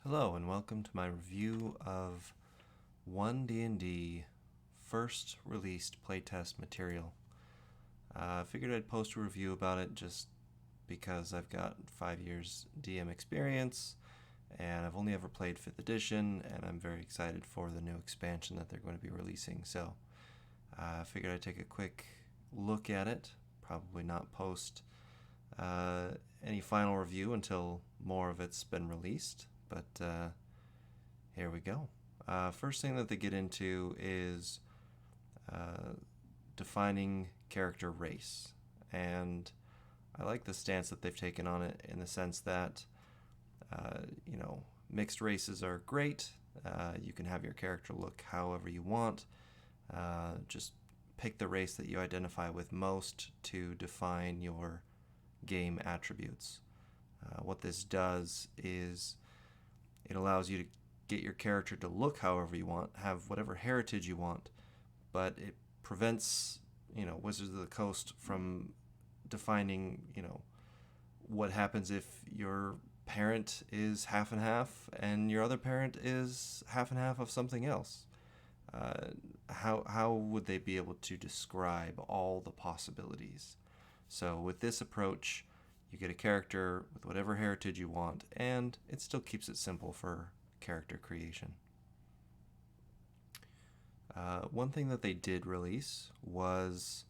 Hello and welcome to my review of 1 DnD first released playtest material. I figured I'd post a review about it just because I've got 5 years DM experience and I've only ever played 5th edition, and I'm very excited for the new expansion that they're going to be releasing. So I figured I'd take a quick look at it, probably not post any final review until more of it's been released. But here we go. First thing that they get into is defining character race. And I like the stance that they've taken on it in the sense that, mixed races are great. You can have your character look however you want. Just pick the race that you identify with most to define your game attributes. What this does is it allows you to get your character to look however you want, have whatever heritage you want, but it prevents, Wizards of the Coast from defining, what happens if your parent is half and half and your other parent is half and half of something else. How would they be able to describe all the possibilities? So with this approach, you get a character with whatever heritage you want, and it still keeps it simple for character creation. One thing that they did release was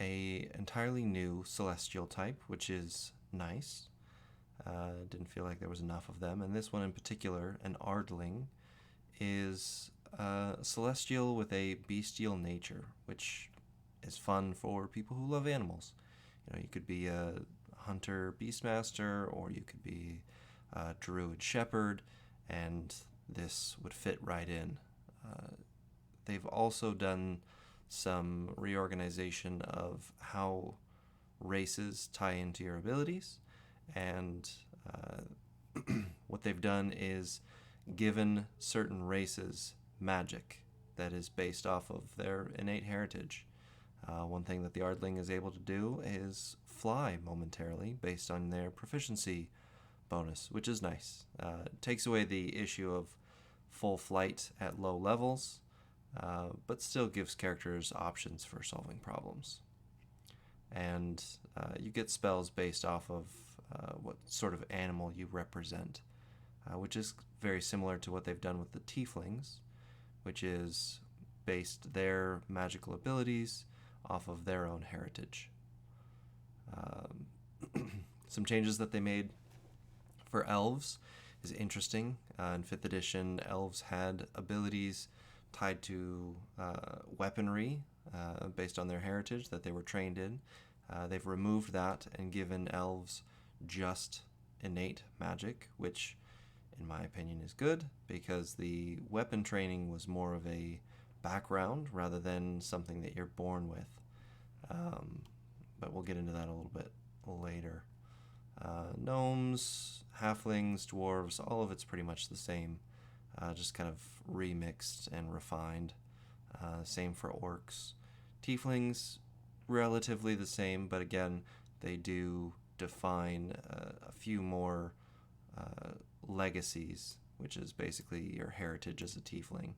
a entirely new celestial type, which is nice. Didn't feel like there was enough of them, and this one in particular, an Ardling, is celestial with a bestial nature, which is fun for people who love animals. You could be a hunter beastmaster, or you could be a druid shepherd, and this would fit right in. They've also done some reorganization of how races tie into your abilities, and what they've done is given certain races magic that is based off of their innate heritage. One thing that the Ardling is able to do is fly momentarily based on their proficiency bonus, which is nice. It takes away the issue of full flight at low levels, but still gives characters options for solving problems. And you get spells based off of what sort of animal you represent, which is very similar to what they've done with the Tieflings, which is based their magical abilities off of their own heritage. Some changes that they made for elves is interesting. In 5th edition, elves had abilities tied to weaponry based on their heritage that they were trained in. They've removed that and given elves just innate magic, which in my opinion is good, because the weapon training was more of a background rather than something that you're born with. But we'll get into that a little bit later. Gnomes, halflings, dwarves, all of it's pretty much the same, just kind of remixed and refined. Same for orcs. Tieflings, relatively the same, but again, they do define a few more legacies, which is basically your heritage as a tiefling,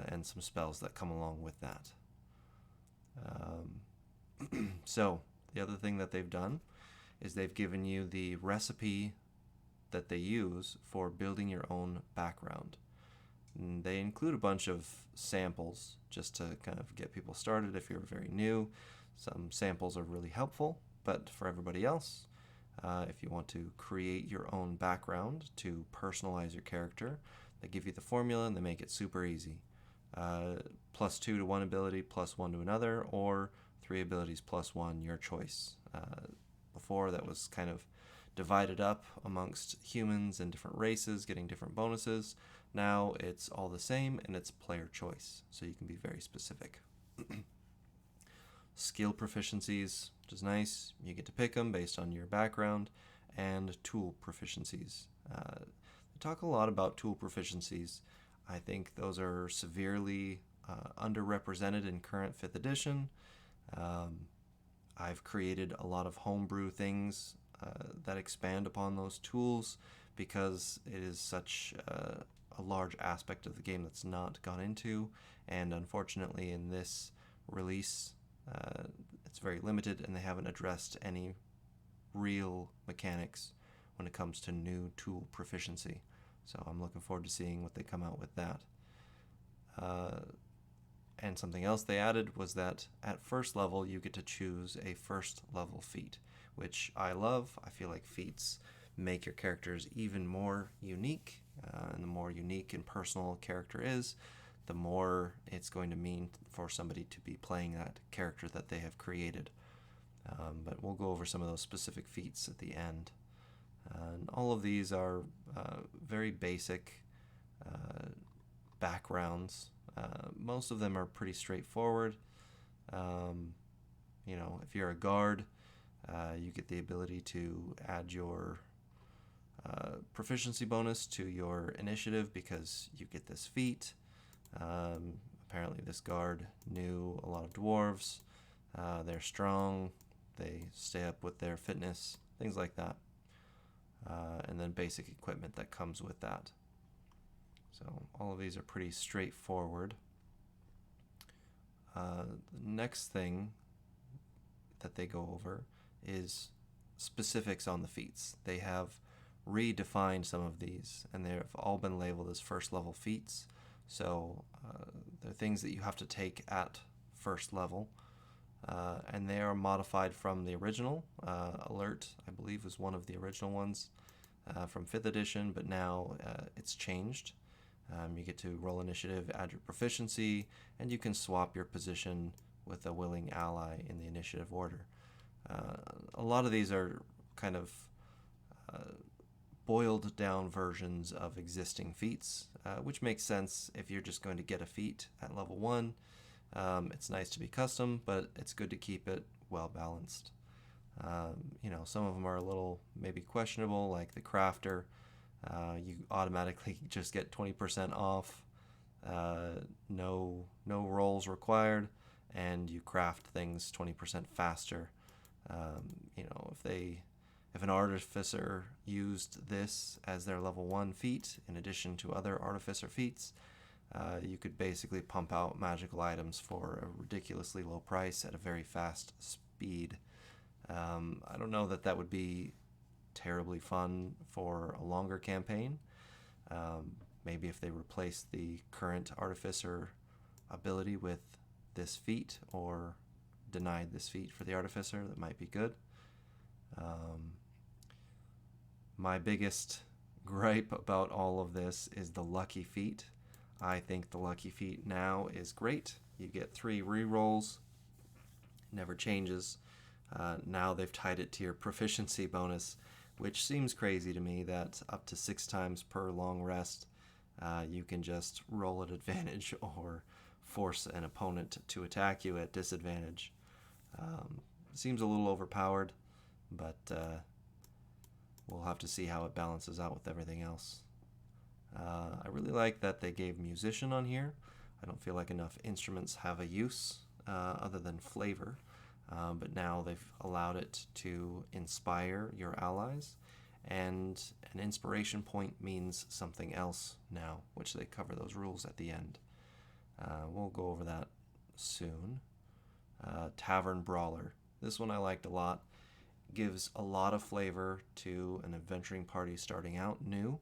and some spells that come along with that. So the other thing that they've done is they've given you the recipe that they use for building your own background. And they include a bunch of samples just to kind of get people started if you're very new. Some samples are really helpful, but for everybody else, if you want to create your own background to personalize your character, they give you the formula and they make it super easy. +2 to one ability, +1 to another, or 3 abilities +1, your choice. Before, that was kind of divided up amongst humans and different races getting different bonuses. Now it's all the same and it's player choice, so you can be very specific. Skill proficiencies, which is nice. You get to pick them based on your background, and tool proficiencies. They talk a lot about tool proficiencies. I think those are severely underrepresented in current 5th edition. I've created a lot of homebrew things that expand upon those tools because it is such a large aspect of the game that's not gone into, and unfortunately in this release it's very limited, and they haven't addressed any real mechanics when it comes to new tool proficiency. So I'm looking forward to seeing what they come out with that. And something else they added was that at first level you get to choose a first level feat, which I love. I feel like feats make your characters even more unique, and the more unique and personal a character is, the more it's going to mean for somebody to be playing that character that they have created. But we'll go over some of those specific feats at the end. And all of these are very basic backgrounds. Most of them are pretty straightforward. If you're a guard, you get the ability to add your proficiency bonus to your initiative because you get this feat. Apparently this guard knew a lot of dwarves. They're strong. They stay up with their fitness, things like that. And then basic equipment that comes with that. So all of these are pretty straightforward. The next thing that they go over is specifics on the feats. They have redefined some of these, and they've all been labeled as first level feats. So they're things that you have to take at first level, and they are modified from the original. Alert, I believe, was one of the original ones from 5th edition, but now it's changed. You get to roll initiative, add your proficiency, and you can swap your position with a willing ally in the initiative order. A lot of these are kind of boiled down versions of existing feats, which makes sense if you're just going to get a feat at level 1. It's nice to be custom, but it's good to keep it well balanced. Some of them are a little maybe questionable, like the crafter. You automatically just get 20% off, no rolls required, and you craft things 20% faster. If an artificer used this as their level 1 feat in addition to other artificer feats, you could basically pump out magical items for a ridiculously low price at a very fast speed. I don't know that would be terribly fun for a longer campaign. Maybe if they replace the current artificer ability with this feat, or denied this feat for the artificer, that might be good. My biggest gripe about all of this is the lucky feat. I think the lucky feat now is great. You get 3 rerolls, never changes. Now they've tied it to your proficiency bonus, which seems crazy to me that up to 6 times per long rest you can just roll at advantage or force an opponent to attack you at disadvantage. Seems a little overpowered, but we'll have to see how it balances out with everything else. I really like that they gave musician on here. I don't feel like enough instruments have a use other than flavor. But now they've allowed it to inspire your allies, and an inspiration point means something else now, which they cover those rules at the end. We'll go over that soon. Tavern Brawler. This one I liked a lot. Gives a lot of flavor to an adventuring party starting out new.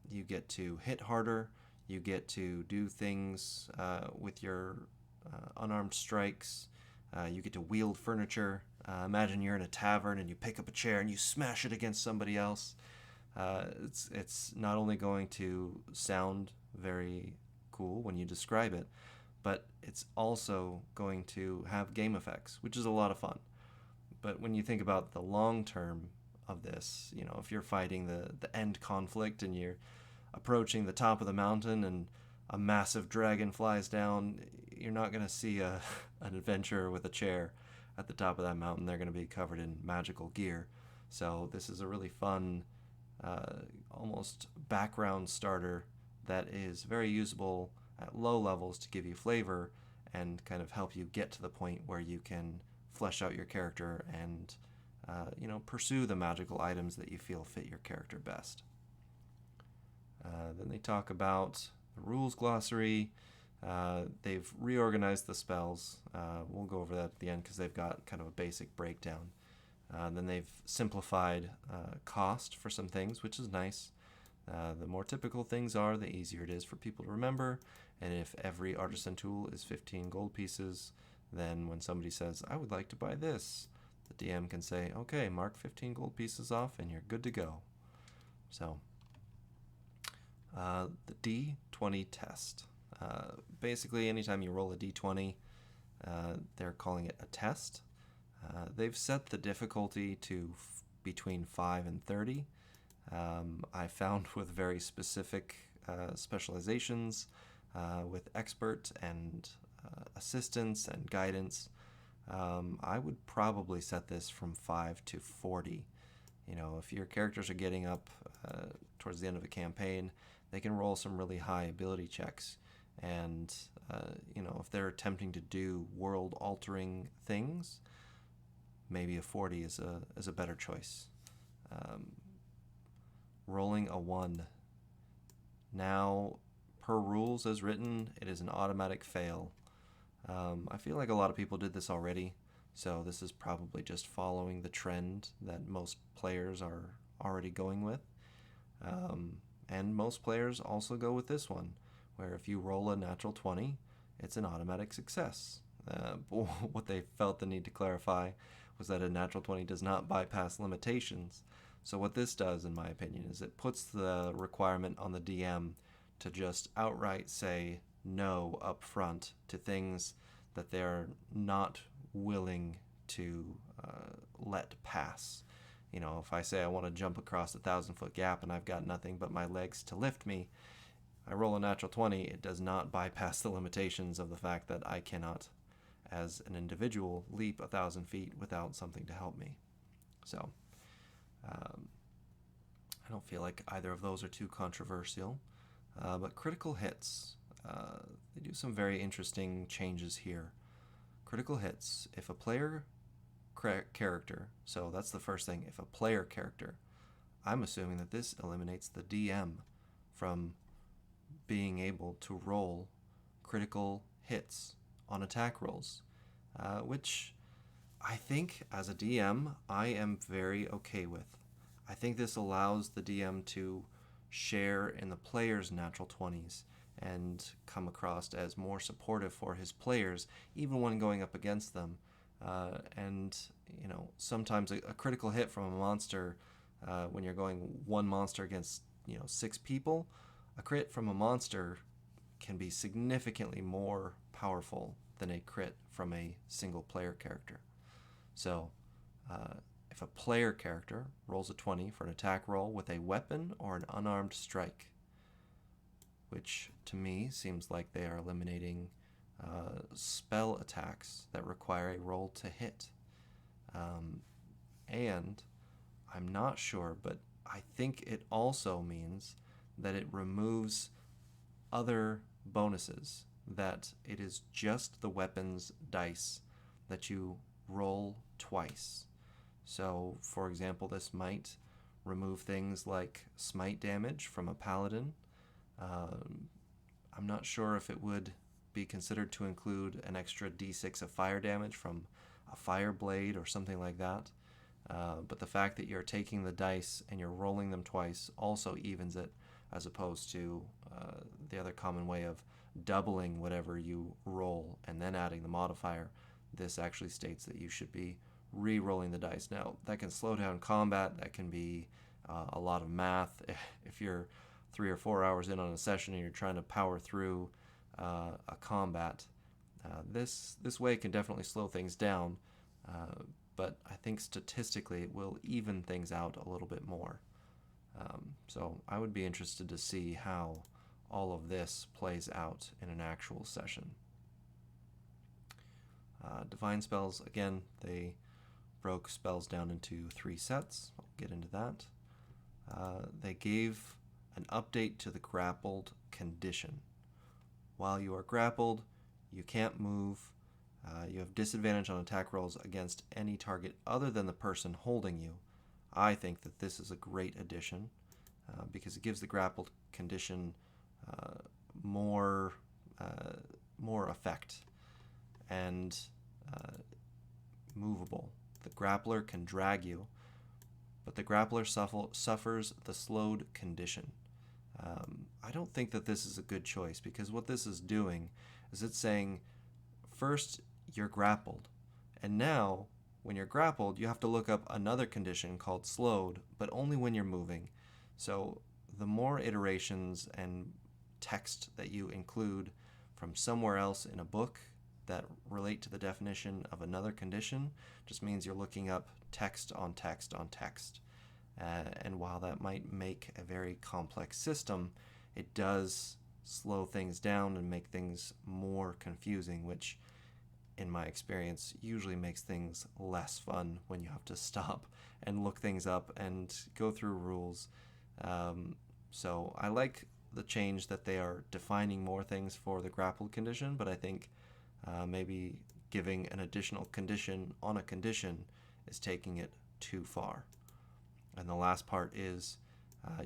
You get to hit harder. You get to do things with your unarmed strikes. You get to wield furniture. Imagine you're in a tavern and you pick up a chair and you smash it against somebody else. It's not only going to sound very cool when you describe it, but it's also going to have game effects, which is a lot of fun. But when you think about the long term of this, if you're fighting the end conflict and you're approaching the top of the mountain and a massive dragon flies down, you're not going to see an adventurer with a chair at the top of that mountain. They're going to be covered in magical gear. So this is a really fun, almost background starter that is very usable at low levels to give you flavor and kind of help you get to the point where you can flesh out your character and pursue the magical items that you feel fit your character best. Then they talk about the rules glossary. They've reorganized the spells. We'll go over that at the end because they've got kind of a basic breakdown. Then they've simplified cost for some things, which is nice. The more typical things are, the easier it is for people to remember. And if every artisan tool is 15 gold pieces, then when somebody says, I would like to buy this, the DM can say, okay, mark 15 gold pieces off and you're good to go. So, the D20 test. Basically, anytime you roll a D20, they're calling it a test. They've set the difficulty to between 5 and 30. I found with very specific specializations, with expert and assistance and guidance, I would probably set this from 5 to 40. If your characters are getting up towards the end of a campaign, they can roll some really high ability checks. And, if they're attempting to do world-altering things, maybe a 40 is a better choice. Rolling a 1. Now, per rules as written, it is an automatic fail. I feel like a lot of people did this already, so this is probably just following the trend that most players are already going with. And most players also go with this one, where if you roll a natural 20, it's an automatic success. What they felt the need to clarify was that a natural 20 does not bypass limitations. So what this does, in my opinion, is it puts the requirement on the DM to just outright say no up front to things that they're not willing to let pass. If I say I want to jump across a 1,000-foot gap and I've got nothing but my legs to lift me, I roll a natural 20, it does not bypass the limitations of the fact that I cannot, as an individual, leap 1,000 feet without something to help me. So, I don't feel like either of those are too controversial. But critical hits, they do some very interesting changes here. Critical hits, if a player character, so that's the first thing, if a player character, I'm assuming that this eliminates the DM from being able to roll critical hits on attack rolls, which I think as a DM I am very okay with. I think this allows the DM to share in the player's natural 20s and come across as more supportive for his players, even when going up against them. And sometimes a critical hit from a monster, when you're going one monster against 6 people, a crit from a monster can be significantly more powerful than a crit from a single player character. So if a player character rolls a 20 for an attack roll with a weapon or an unarmed strike, which to me seems like they are eliminating spell attacks that require a roll to hit. And I'm not sure, but I think it also means that it removes other bonuses, that it is just the weapon's dice that you roll twice. So, for example, this might remove things like smite damage from a paladin. I'm not sure if it would be considered to include an extra d6 of fire damage from a fire blade or something like that. But the fact that you're taking the dice and you're rolling them twice also evens it, as opposed to the other common way of doubling whatever you roll and then adding the modifier. This actually states that you should be re-rolling the dice. Now, that can slow down combat. That can be a lot of math. If you're 3 or 4 hours in on a session and you're trying to power through a combat, this way can definitely slow things down. But I think statistically it will even things out a little bit more. So I would be interested to see how all of this plays out in an actual session. Divine spells, again, they broke spells down into 3 sets. I'll get into that. They gave an update to the grappled condition. While you are grappled, you can't move. You have disadvantage on attack rolls against any target other than the person holding you. I think that this is a great addition because it gives the grappled condition uh, more more effect and movable. The grappler can drag you, but the grappler suffers the slowed condition. I don't think that this is a good choice because what this is doing is it's saying first you're grappled, and now when you're grappled you have to look up another condition called slowed, but only when you're moving. So the more iterations and text that you include from somewhere else in a book that relate to the definition of another condition just means you're looking up text on text on text. And while that might make a very complex system, it does slow things down and make things more confusing, which in my experience usually makes things less fun when you have to stop and look things up and go through rules. So I like the change that they are defining more things for the grappled condition, but I think maybe giving an additional condition on a condition is taking it too far. And the last part is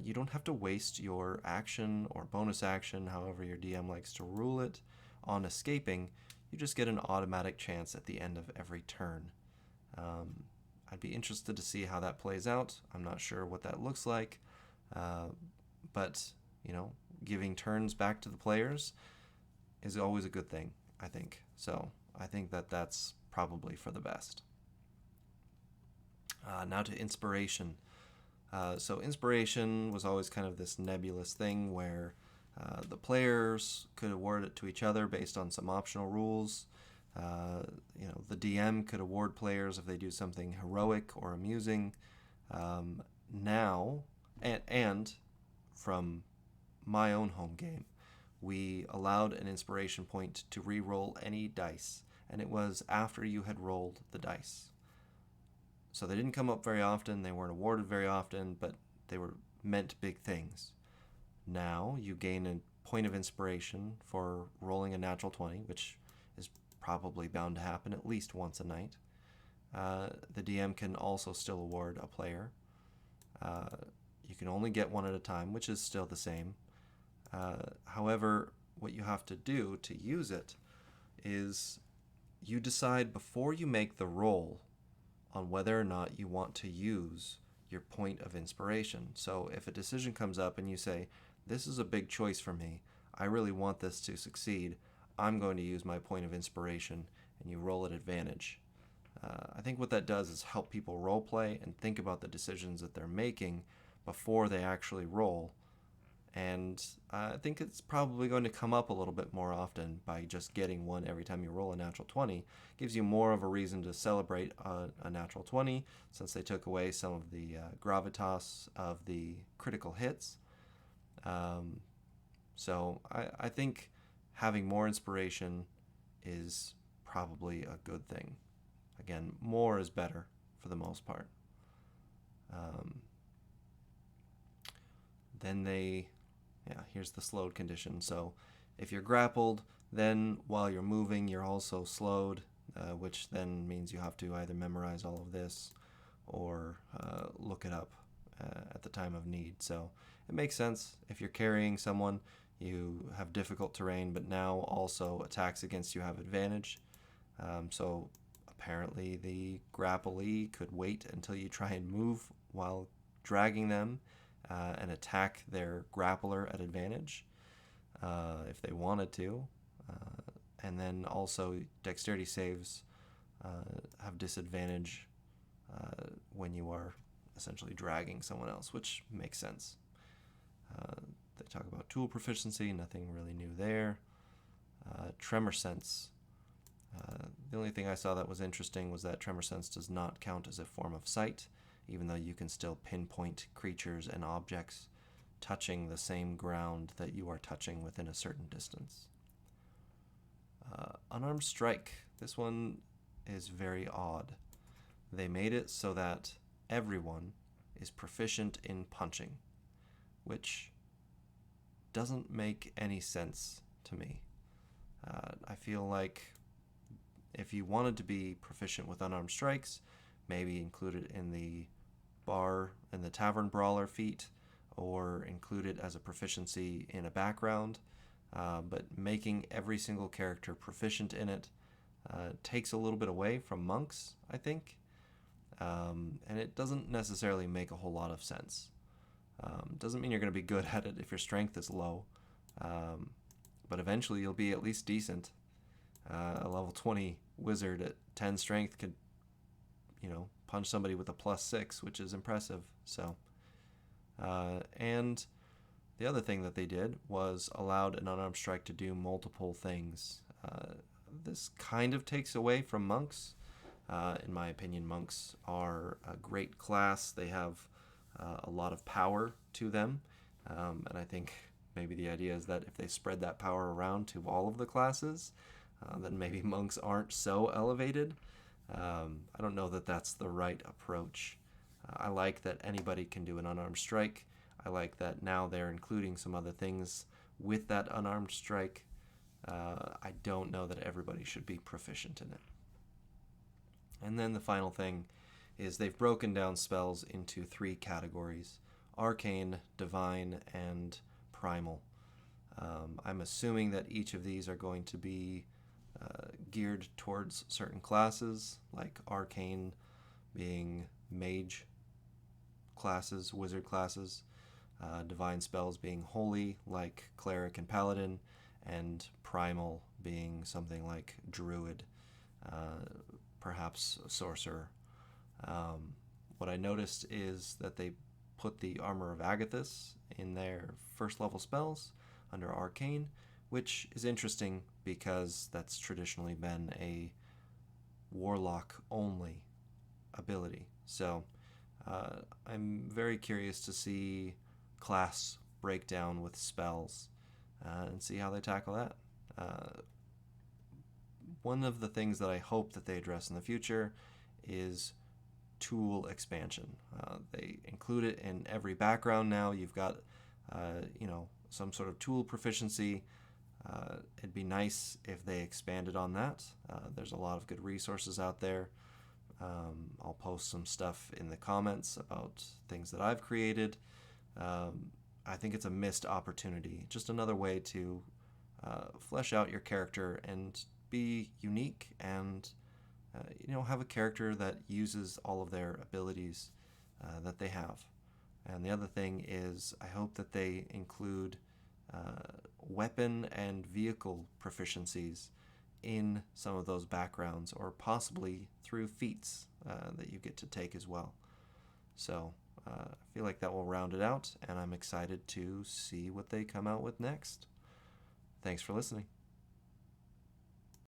you don't have to waste your action or bonus action, however your DM likes to rule it, on escaping. You just get an automatic chance at the end of every turn. I'd be interested to see how that plays out. I'm not sure what that looks like, but giving turns back to the players is always a good thing, I think. So I think that that's probably for the best. Now to inspiration. So inspiration was always kind of this nebulous thing where the players could award it to each other based on some optional rules. The DM could award players if they do something heroic or amusing. Now, and from my own home game, we allowed an inspiration point to re-roll any dice, and it was after you had rolled the dice. So they didn't come up very often, they weren't awarded very often, but they were meant big things. Now you gain a point of inspiration for rolling a natural 20, which is probably bound to happen at least once a night. The DM can also still award a player. You can only get one at a time, which is still the same. However, what you have to do to use it is you decide before you make the roll on whether or not you want to use your point of inspiration. So if a decision comes up and you say, this is a big choice for me, I really want this to succeed, I'm going to use my point of inspiration, and you roll at advantage. I think what that does is help people role play and think about the decisions that they're making before they actually roll. And I think it's probably going to come up a little bit more often by just getting one every time you roll a natural 20. Gives you more of a reason to celebrate a natural 20 since they took away some of the gravitas of the critical hits. So I think having more inspiration is probably a good thing. Again, more is better for the most part. Then here's the slowed condition. So if you're grappled, then while you're moving, you're also slowed, which then means you have to either memorize all of this or look it up at the time of need. So it makes sense. If you're carrying someone, you have difficult terrain, but now also attacks against you have advantage. So apparently the grapplee could wait until you try and move while dragging them and attack their grappler at advantage if they wanted to. And then also dexterity saves have disadvantage when you are essentially dragging someone else, which makes sense. They talk about tool proficiency, nothing really new there. Tremor sense. The only thing I saw that was interesting was that tremor sense does not count as a form of sight, even though you can still pinpoint creatures and objects touching the same ground that you are touching within a certain distance. Unarmed strike. This one is very odd. They made it so that everyone is proficient in punching, which doesn't make any sense to me. I feel like If you wanted to be proficient with unarmed strikes, maybe include it in the bar and the tavern brawler feat, or include it as a proficiency in a background. But making every single character proficient in it takes a little bit away from monks, I think, and it doesn't necessarily make a whole lot of sense. Doesn't mean you're going to be good at it if your strength is low, but eventually you'll be at least decent. A level 20 wizard at 10 strength could, punch somebody with a +6, which is impressive. So, and the other thing that they did was allowed an unarmed strike to do multiple things. This kind of takes away from monks. In my opinion, monks are a great class. They have a lot of power to them, and I think maybe the idea is that if they spread that power around to all of the classes, then maybe monks aren't so elevated. I don't know that that's the right approach. I like that anybody can do an unarmed strike. I like that now they're including some other things with that unarmed strike. I don't know that everybody should be proficient in it. And then the final thing is they've broken down spells into 3 categories: arcane, divine, and primal. I'm assuming that each of these are going to be geared towards certain classes, like arcane being mage classes, wizard classes, divine spells being holy, like cleric and paladin, and primal being something like druid, perhaps sorcerer. What I noticed is that they put the Armor of Agathis in their first level spells under arcane, which is interesting because that's traditionally been a warlock only ability. So I'm very curious to see class breakdown with spells and see how they tackle that. One of the things that I hope that they address in the future is tool expansion. They include it in every background now. You've got, some sort of tool proficiency. It'd be nice if they expanded on that. There's a lot of good resources out there. I'll post some stuff in the comments about things that I've created. I think it's a missed opportunity. Just another way to flesh out your character and be unique and have a character that uses all of their abilities that they have. And the other thing is I hope that they include weapon and vehicle proficiencies in some of those backgrounds, or possibly through feats that you get to take as well. So I feel like that will round it out, and I'm excited to see what they come out with next. Thanks for listening.